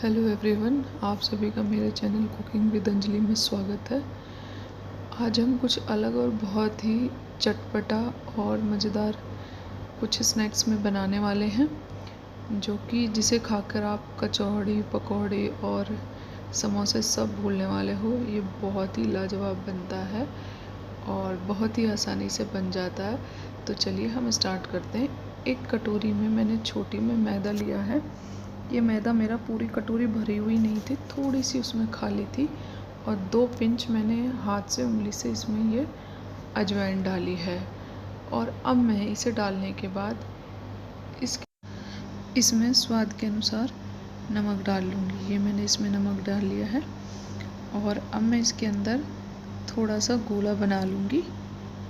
Hello everyone, आप सभी का मेरे चैनल कुकिंग विद अंजलि में स्वागत है। आज हम कुछ अलग और बहुत ही चटपटा और मज़ेदार कुछ स्नैक्स में बनाने वाले हैं, जो कि जिसे खाकर आप कचौड़ी, पकौड़े और समोसे सब भूलने वाले हो। ये बहुत ही लाजवाब बनता है और बहुत ही आसानी से बन जाता है। तो चलिए हम स्टार्ट करते हैं। एक कटोरी में मैंने छोटी में मैदा लिया है। ये मैदा मेरा पूरी कटोरी भरी हुई नहीं थी, थोड़ी सी उसमें खाली थी, और 2 पिंच मैंने हाथ से उंगली से इसमें ये अजवाइन डाली है। और अब मैं इसे डालने के बाद इसमें स्वाद के अनुसार नमक डाल लूँगी। ये मैंने इसमें नमक डाल लिया है। और अब मैं इसके अंदर थोड़ा सा गोला बना लूँगी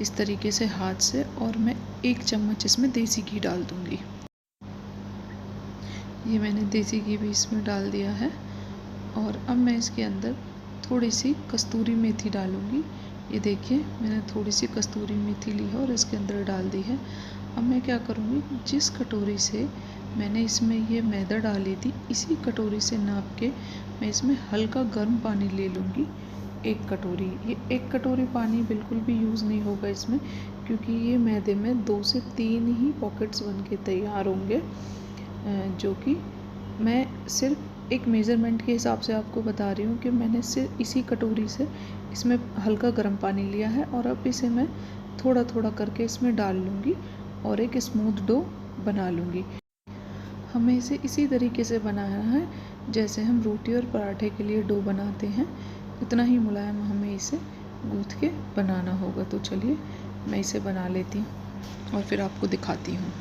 इस तरीके से हाथ से, और मैं 1 चम्मच इसमें देसी घी डाल दूँगी। ये मैंने देसी घी भी इसमें डाल दिया है। और अब मैं इसके अंदर थोड़ी सी कस्तूरी मेथी डालूँगी। ये देखिए, मैंने थोड़ी सी कस्तूरी मेथी ली है और इसके अंदर डाल दी है। अब मैं क्या करूँगी, जिस कटोरी से मैंने इसमें ये मैदा डाली थी, इसी कटोरी से नाप के मैं इसमें हल्का गर्म पानी ले लूँगी। 1 कटोरी, ये 1 कटोरी पानी बिल्कुल भी यूज़ नहीं होगा इसमें, क्योंकि ये मैदे में 2 से 3 ही पॉकेट्स बन के तैयार होंगे, जो कि मैं सिर्फ एक मेज़रमेंट के हिसाब से आपको बता रही हूँ कि मैंने सिर्फ इसी कटोरी से इसमें हल्का गर्म पानी लिया है। और अब इसे मैं थोड़ा थोड़ा करके इसमें डाल लूँगी और एक स्मूथ डो बना लूँगी। हमें इसे इसी तरीके से बनाना है जैसे हम रोटी और पराठे के लिए डो बनाते हैं, उतना ही मुलायम हमें इसे गूँथ के बनाना होगा। तो चलिए मैं इसे बना लेती हूँ और फिर आपको दिखाती हूँ।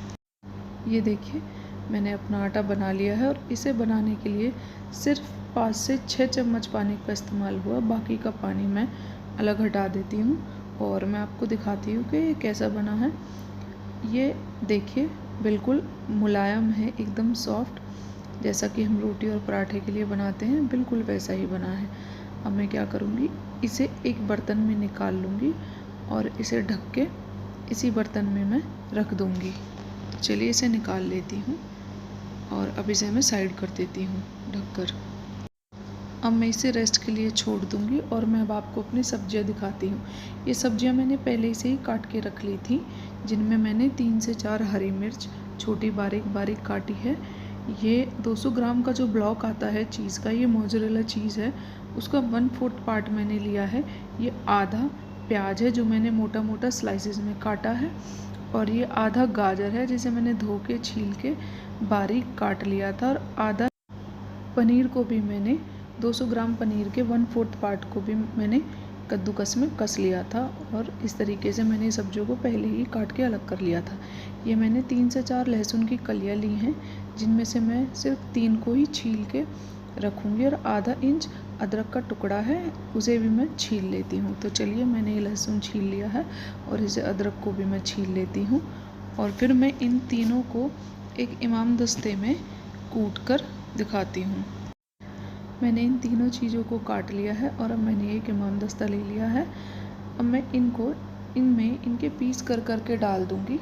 ये देखिए, मैंने अपना आटा बना लिया है और इसे बनाने के लिए सिर्फ 5 से 6 चम्मच पानी का इस्तेमाल हुआ। बाकी का पानी मैं अलग हटा देती हूँ और मैं आपको दिखाती हूँ कि ये कैसा बना है। ये देखिए, बिल्कुल मुलायम है, एकदम सॉफ्ट, जैसा कि हम रोटी और पराठे के लिए बनाते हैं, बिल्कुल वैसा ही बना है। अब मैं क्या करूँगी, इसे एक बर्तन में निकाल लूँगी और इसे ढक के इसी बर्तन में मैं रख दूँगी। चलिए इसे निकाल लेती हूँ और अब इसे मैं साइड कर देती हूँ ढककर। अब मैं इसे रेस्ट के लिए छोड़ दूँगी और मैं अब आपको अपनी सब्जियाँ दिखाती हूँ। ये सब्जियाँ मैंने पहले से ही काट के रख ली थी, जिनमें मैंने 3 से 4 हरी मिर्च छोटी बारीक बारीक काटी है। ये 200 ग्राम का जो ब्लॉक आता है चीज़ का, ये मोज़रेला चीज़ है, उसका 1/4 पार्ट मैंने लिया है। ये आधा प्याज है जो मैंने मोटा मोटा स्लाइसेस में काटा है, और ये आधा गाजर है जिसे मैंने धो के छील के बारीक काट लिया था, और आधा पनीर को भी मैंने 200 ग्राम पनीर के 1/4 पार्ट को भी मैंने कद्दूकस में कस लिया था। और इस तरीके से मैंने सब्जियों को पहले ही काट के अलग कर लिया था। ये मैंने 3 से 4 लहसुन की कलियाँ ली हैं, जिनमें से मैं सिर्फ 3 को ही छील के रखूँगी, और आधा इंच अदरक का टुकड़ा है, उसे भी मैं छील लेती हूँ। तो चलिए, मैंने ये लहसुन छील लिया है और इसे अदरक को भी मैं छील लेती हूँ। और फिर मैं इन तीनों को एक इमाम दस्ते में कूट कर दिखाती हूँ। मैंने इन तीनों चीज़ों को काट लिया है और अब मैंने एक इमाम दस्ता ले लिया है। अब मैं इनको इनमें इनके पीस कर कर के डाल दूँगी।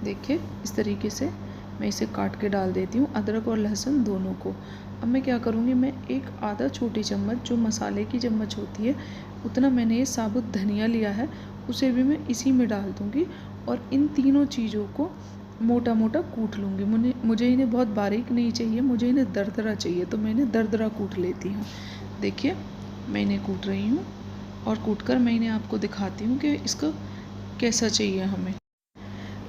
देखिए, इस तरीके से मैं इसे काट के डाल देती हूँ, अदरक और लहसुन दोनों को। अब मैं क्या करूँगी, मैं एक आधा छोटी चम्मच, जो मसाले की चम्मच होती है, उतना मैंने ये साबुत धनिया लिया है, उसे भी मैं इसी में डाल दूँगी। और इन तीनों चीज़ों को मोटा मोटा कूट लूँगी। मुझे इन्हें बहुत बारीक नहीं चाहिए, मुझे इन्हें दरदरा चाहिए, तो मैं इन्हें दरदरा कूट लेती हूँ। देखिए, मैं इन्हें कूट रही हूँ और कूट कर मैं इन्हें आपको दिखाती हूँ कि इसको कैसा चाहिए हमें।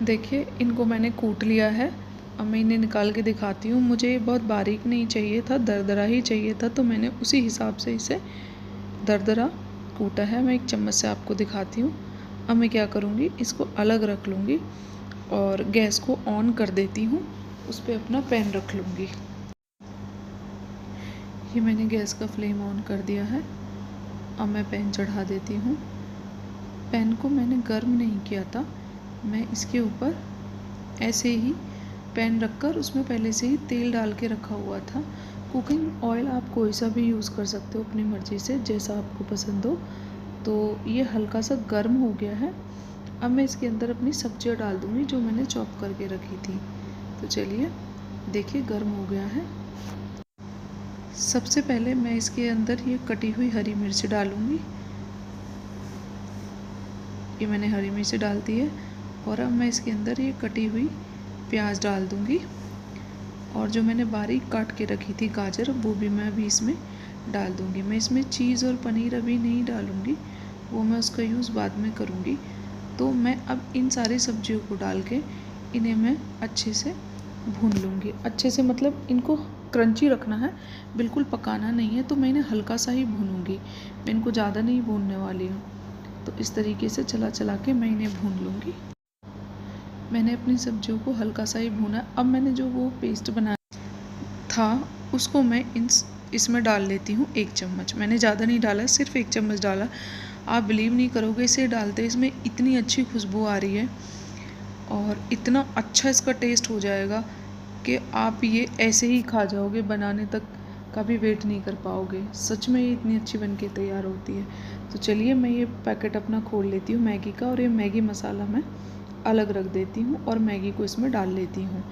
देखिए, इनको मैंने कूट लिया है। अब मैं इन्हें निकाल के दिखाती हूँ। मुझे ये बहुत बारीक नहीं चाहिए था, दरदरा ही चाहिए था, तो मैंने उसी हिसाब से इसे दरदरा कूटा है। मैं एक चम्मच से आपको दिखाती हूँ। अब मैं क्या करूँगी, इसको अलग रख लूँगी और गैस को ऑन कर देती हूँ, उस पर अपना पैन रख लूँगी। ये मैंने गैस का फ्लेम ऑन कर दिया है। अब मैं पैन चढ़ा देती हूँ। पैन को मैंने गर्म नहीं किया था, मैं इसके ऊपर ऐसे ही पैन रखकर उसमें पहले से ही तेल डाल के रखा हुआ था। कुकिंग ऑयल आप कोई सा भी यूज़ कर सकते हो अपनी मर्ज़ी से, जैसा आपको पसंद हो। तो ये हल्का सा गर्म हो गया है। अब मैं इसके अंदर अपनी सब्जियां डाल दूँगी जो मैंने चॉप करके रखी थी। तो चलिए, देखिए, गर्म हो गया है। सबसे पहले मैं इसके अंदर ये कटी हुई हरी मिर्च डालूँगी। ये मैंने हरी मिर्च डाल दी है और अब मैं इसके अंदर ये कटी हुई प्याज डाल दूँगी और जो मैंने बारीक काट के रखी थी गाजर वो भी मैं अभी इसमें डाल दूँगी। मैं इसमें चीज़ और पनीर अभी नहीं डालूँगी, वो मैं उसका यूज़ बाद में करूँगी। तो मैं अब इन सारी सब्जियों को डाल के इन्हें मैं अच्छे से भून लूँगी। अच्छे से मतलब इनको क्रंची रखना है, बिल्कुल पकाना नहीं है। तो मैं इन्हें हल्का सा ही भूनूँगी, मैं इनको ज़्यादा नहीं भूनने वाली हूँ। तो इस तरीके से चला चला के मैं इन्हें भून लूँगी। मैंने अपनी सब्जियों को हल्का सा ही भूना। अब मैंने जो वो पेस्ट बनाया था उसको मैं इसमें डाल लेती हूँ 1 चम्मच। मैंने ज़्यादा नहीं डाला, सिर्फ 1 चम्मच डाला। आप बिलीव नहीं करोगे, इसे डालते इसमें इतनी अच्छी खुशबू आ रही है और इतना अच्छा इसका टेस्ट हो जाएगा कि आप ये ऐसे ही खा जाओगे, बनाने तक का भी वेट नहीं कर पाओगे। सच में ये इतनी अच्छी बन के तैयार होती है। तो चलिए मैं ये पैकेट अपना खोल लेती हूँ मैगी का और ये मैगी मसाला मैं अलग रख देती हूँ और मैगी को इसमें डाल लेती हूँ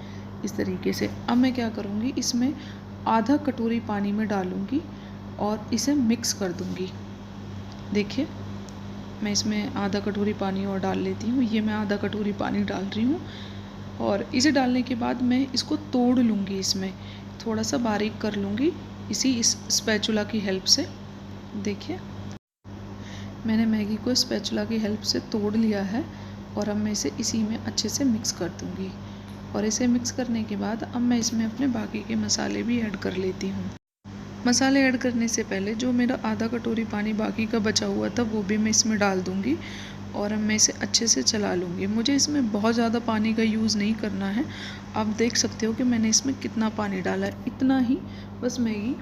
इस तरीके से। अब मैं क्या करूँगी, इसमें आधा कटोरी पानी में डालूँगी और इसे मिक्स कर दूँगी। देखिए मैं इसमें आधा कटोरी पानी और डाल लेती हूँ। ये मैं आधा कटोरी पानी डाल रही हूँ और इसे डालने के बाद मैं इसको तोड़ लूँगी, इसमें थोड़ा सा बारीक कर लूँगी इस स्पैचुला की हेल्प से। देखिए मैंने मैगी को स्पैचुला की हेल्प से तोड़ लिया है और अब मैं इसे इसी में अच्छे से मिक्स कर दूँगी। और इसे मिक्स करने के बाद अब मैं इसमें अपने बाकी के मसाले भी ऐड कर लेती हूँ। मसाले ऐड करने से पहले जो मेरा आधा कटोरी पानी बाकी का बचा हुआ था वो भी मैं इसमें डाल दूँगी और अब मैं इसे अच्छे से चला लूँगी। मुझे इसमें बहुत ज़्यादा पानी का यूज़ नहीं करना है। आप देख सकते हो कि मैंने इसमें कितना पानी डाला है, इतना ही, बस मैगी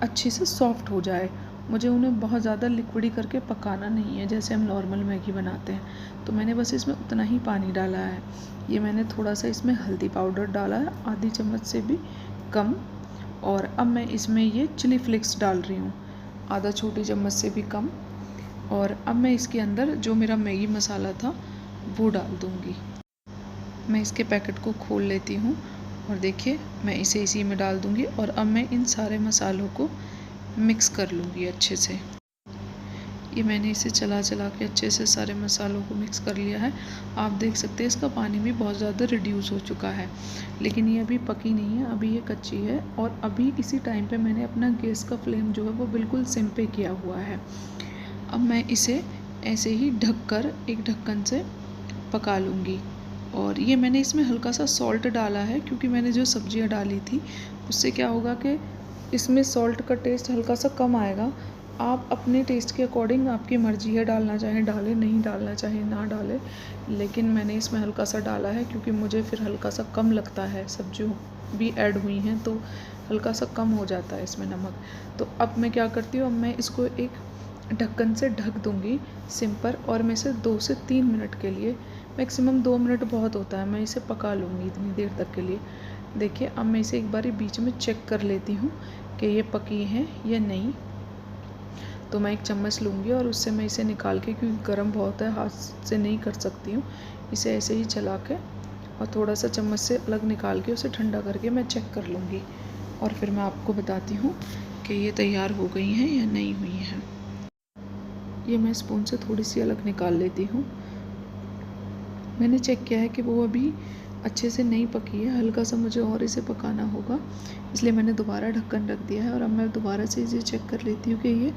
अच्छे से सॉफ्ट हो जाए। मुझे उन्हें बहुत ज़्यादा लिक्विडी करके पकाना नहीं है जैसे हम नॉर्मल मैगी बनाते हैं। तो मैंने बस इसमें उतना ही पानी डाला है। ये मैंने थोड़ा सा इसमें हल्दी पाउडर डाला है, आधी चम्मच से भी कम। और अब मैं इसमें ये चिली फ्लेक्स डाल रही हूँ, आधा छोटी चम्मच से भी कम। और अब मैं इसके अंदर जो मेरा मैगी मसाला था वो डाल दूँगी। मैं इसके पैकेट को खोल लेती हूँ और देखिए मैं इसे इसी में डाल दूँगी और अब मैं इन सारे मसालों को मिक्स कर लूँगी अच्छे से। ये मैंने इसे चला चला के अच्छे से सारे मसालों को मिक्स कर लिया है। आप देख सकते हैं इसका पानी भी बहुत ज़्यादा रिड्यूस हो चुका है, लेकिन ये अभी पकी नहीं है, अभी ये कच्ची है। और अभी इसी टाइम पे मैंने अपना गैस का फ्लेम जो है वो बिल्कुल सिम पे किया हुआ है। अब मैं इसे ऐसे ही ढककर एक ढक्कन से पका लूँगी। और ये मैंने इसमें हल्का सा सॉल्ट डाला है क्योंकि मैंने जो सब्जियाँ डाली थी उससे क्या होगा कि इसमें सॉल्ट का टेस्ट हल्का सा कम आएगा। आप अपने टेस्ट के अकॉर्डिंग, आपकी मर्ज़ी है, डालना चाहें डालें, नहीं डालना चाहें ना डालें। लेकिन मैंने इसमें हल्का सा डाला है क्योंकि मुझे फिर हल्का सा कम लगता है, सब्जियों भी ऐड हुई हैं तो हल्का सा कम हो जाता है इसमें नमक। तो अब मैं क्या करती हूँ, अब मैं इसको एक ढक्कन से ढक दूँगी सिम पर और मैं इसे 2 से 3 मिनट के लिए, मैक्सिमम 2 मिनट बहुत होता है, मैं इसे पका लूँगी इतनी देर तक के लिए। देखिए अब मैं इसे एक बार बीच में चेक कर लेती हूँ कि ये पकी है या नहीं। तो मैं एक चम्मच लूँगी और उससे मैं इसे निकाल के, क्योंकि गर्म बहुत है हाथ से नहीं कर सकती हूँ, इसे ऐसे ही चला के और थोड़ा सा चम्मच से अलग निकाल के उसे ठंडा करके मैं चेक कर लूँगी और फिर मैं आपको बताती हूँ कि ये तैयार हो गई हैं या नहीं हुई हैं। ये मैं स्पून से थोड़ी सी अलग निकाल लेती हूँ। मैंने चेक किया है कि वो अभी अच्छे से नहीं पकी है, हल्का सा मुझे और इसे पकाना होगा, इसलिए मैंने दोबारा ढक्कन रख दिया है। और अब मैं दोबारा से इसे चेक कर लेती हूँ कि ये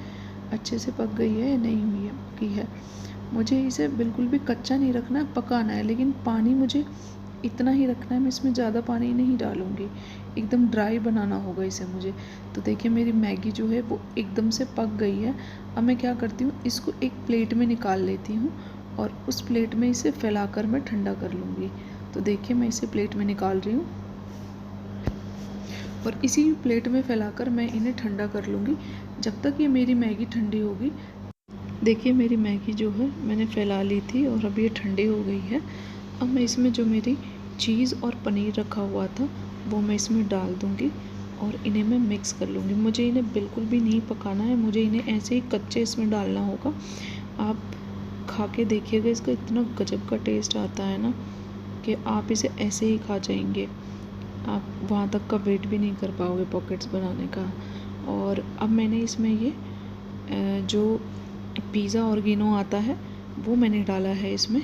अच्छे से पक गई है या नहीं हुई है, पकी है। मुझे इसे बिल्कुल भी कच्चा नहीं रखना है, पकाना है, लेकिन पानी मुझे इतना ही रखना है, मैं इसमें ज़्यादा पानी नहीं डालूँगी, एकदम ड्राई बनाना होगा इसे मुझे। तो देखिए मेरी मैगी जो है वो एकदम से पक गई है। अब मैं क्या करती हूँ, इसको एक प्लेट में निकाल लेती हूँ और उस प्लेट में इसे फैलाकर मैं ठंडा कर लूँगी। तो देखिए मैं इसे प्लेट में निकाल रही हूँ और इसी प्लेट में फैलाकर मैं इन्हें ठंडा कर लूँगी जब तक ये मेरी मैगी ठंडी होगी। देखिए मेरी मैगी जो है मैंने फैला ली थी और अब ये ठंडी हो गई है। अब मैं इसमें जो मेरी चीज़ और पनीर रखा हुआ था वो मैं इसमें डाल दूँगी और इन्हें मैं मिक्स कर लूँगी। मुझे इन्हें बिल्कुल भी नहीं पकाना है, मुझे इन्हें ऐसे ही कच्चे इसमें डालना होगा। आप खा के देखिएगा, इसका इतना गजब का टेस्ट आता है ना कि आप इसे ऐसे ही खा जाएंगे। आप वहाँ तक का वेट भी नहीं कर पाओगे पॉकेट्स बनाने का। और अब मैंने इसमें ये जो पिज़्ज़ा ऑर्गेनो आता है वो मैंने डाला है इसमें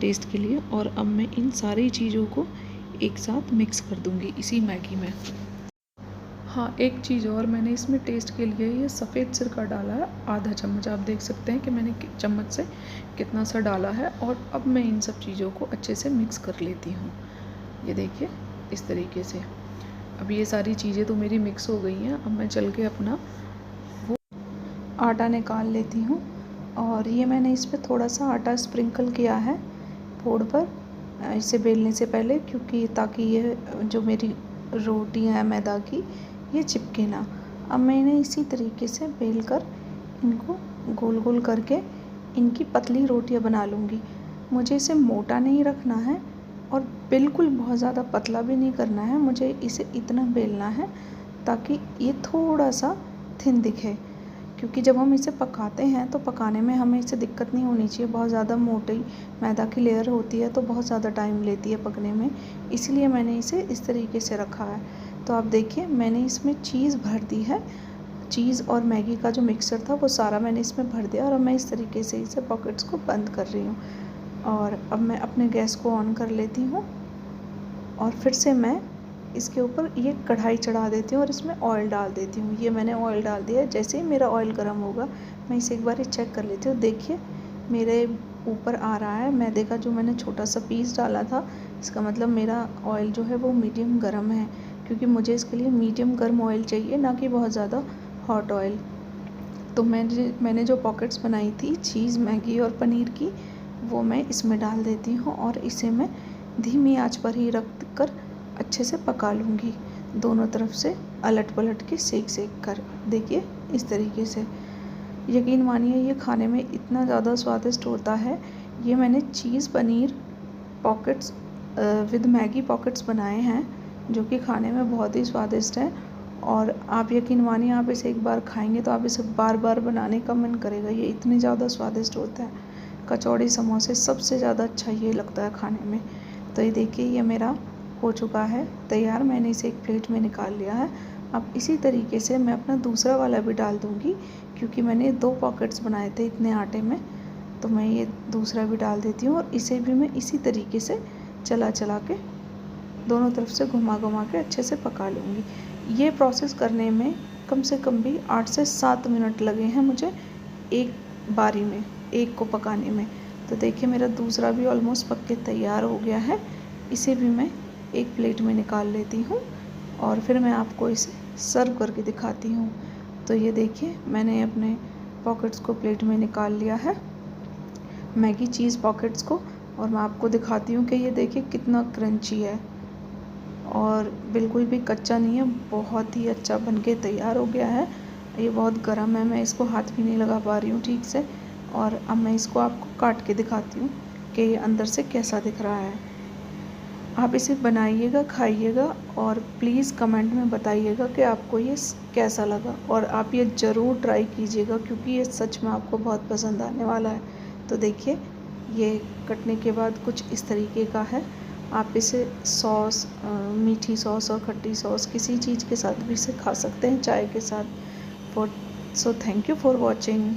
टेस्ट के लिए। और अब मैं इन सारी चीज़ों को एक साथ मिक्स कर दूंगी इसी मैगी में। हाँ, एक चीज़ और, मैंने इसमें टेस्ट के लिए ये सफ़ेद सिरका डाला है आधा चम्मच। आप देख सकते हैं कि मैंने चम्मच से कितना सा डाला है। और अब मैं इन सब चीज़ों को अच्छे से मिक्स कर लेती हूँ। ये देखिए इस तरीके से। अब ये सारी चीज़ें तो मेरी मिक्स हो गई हैं। अब मैं चल के अपना वो आटा निकाल लेती हूँ। और ये मैंने इस पर थोड़ा सा आटा स्प्रिंकल किया है फोड़ पर, इसे बेलने से पहले, क्योंकि ताकि ये जो मेरी रोटियाँ हैं मैदा की ये चिपके ना। अब मैंने इसी तरीके से बेल कर इनको गोल गोल करके इनकी पतली रोटियाँ बना लूँगी। मुझे इसे मोटा नहीं रखना है और बिल्कुल बहुत ज़्यादा पतला भी नहीं करना है। मुझे इसे इतना बेलना है ताकि ये थोड़ा सा थिन दिखे, क्योंकि जब हम इसे पकाते हैं तो पकाने में हमें इसे दिक्कत नहीं होनी चाहिए। बहुत ज़्यादा मोटी मैदा की लेयर होती है तो बहुत ज़्यादा टाइम लेती है पकने में, इसलिए मैंने इसे इस तरीके से रखा है। तो आप देखिए मैंने इसमें चीज़ भर दी है। चीज़ और मैगी का जो मिक्सचर था वो सारा मैंने इसमें भर दिया। और अब मैं इस तरीके से इसे पॉकेट्स को बंद कर रही हूँ। और अब मैं अपने गैस को ऑन कर लेती हूँ और फिर से मैं इसके ऊपर ये कढ़ाई चढ़ा देती हूँ और इसमें ऑयल डाल देती हूँ। ये मैंने ऑयल डाल दिया। जैसे ही मेरा ऑयल गर्म होगा मैं इसे एक बार चेक कर लेती हूँ। देखिए मेरे ऊपर आ रहा है मैदे का जो मैंने छोटा सा पीस डाला था। इसका मतलब मेरा ऑयल जो है वो मीडियम गर्म है, क्योंकि मुझे इसके लिए मीडियम गर्म ऑयल चाहिए, ना कि बहुत ज़्यादा हॉट ऑयल। तो मैंने जो पॉकेट्स बनाई थी चीज़, मैगी और पनीर की, वो मैं इसमें डाल देती हूँ और इसे मैं धीमी आंच पर ही रख कर अच्छे से पका लूँगी, दोनों तरफ से अलट पलट के सेक कर। देखिए इस तरीके से। यकीन मानिए ये खाने में इतना ज़्यादा स्वादिष्ट होता है। ये मैंने cheese paneer pockets with Maggi pockets बनाए हैं, जो कि खाने में बहुत ही स्वादिष्ट हैं। और आप यकीन मानिए आप इसे एक बार खाएंगे तो आप इसे बार बार बनाने का मन करेगा। ये इतने ज़्यादा स्वादिष्ट होता है। कचौड़ी समोसे सबसे ज़्यादा अच्छा ये लगता है खाने में। तो ये देखिए ये मेरा हो चुका है तैयार। मैंने इसे एक प्लेट में निकाल लिया है। अब इसी तरीके से मैं अपना दूसरा वाला भी डाल दूँगी, क्योंकि मैंने 2 पॉकेट्स बनाए थे इतने आटे में। तो मैं ये दूसरा भी डाल देती हूँ और इसे भी मैं इसी तरीके से चला के दोनों तरफ से घुमा के अच्छे से पका लूँगी। ये प्रोसेस करने में कम से कम भी 8 से 7 मिनट लगे हैं मुझे एक बारी में, एक को पकाने में। तो देखिए मेरा दूसरा भी ऑलमोस्ट पक के तैयार हो गया है। इसे भी मैं एक प्लेट में निकाल लेती हूँ और फिर मैं आपको इसे सर्व करके दिखाती हूँ। तो ये देखिए मैंने अपने पॉकेट्स को प्लेट में निकाल लिया है, मैगी चीज़ पॉकेट्स को। और मैं आपको दिखाती हूँ कि ये देखिए कितना क्रंची है और बिल्कुल भी कच्चा नहीं है, बहुत ही अच्छा बनके तैयार हो गया है। ये बहुत गर्म है, मैं इसको हाथ भी नहीं लगा पा रही हूँ ठीक से। और अब मैं इसको आपको काट के दिखाती हूँ कि ये अंदर से कैसा दिख रहा है। आप इसे बनाइएगा, खाइएगा और प्लीज़ कमेंट में बताइएगा कि आपको ये कैसा लगा। और आप ये ज़रूर ट्राई कीजिएगा, क्योंकि ये सच में आपको बहुत पसंद आने वाला है। तो देखिए ये कटने के बाद कुछ इस तरीके का है। आप इसे सॉस, मीठी सॉस और खट्टी सॉस किसी चीज़ के साथ भी इसे खा सकते हैं, चाय के साथ। So thank you for watching.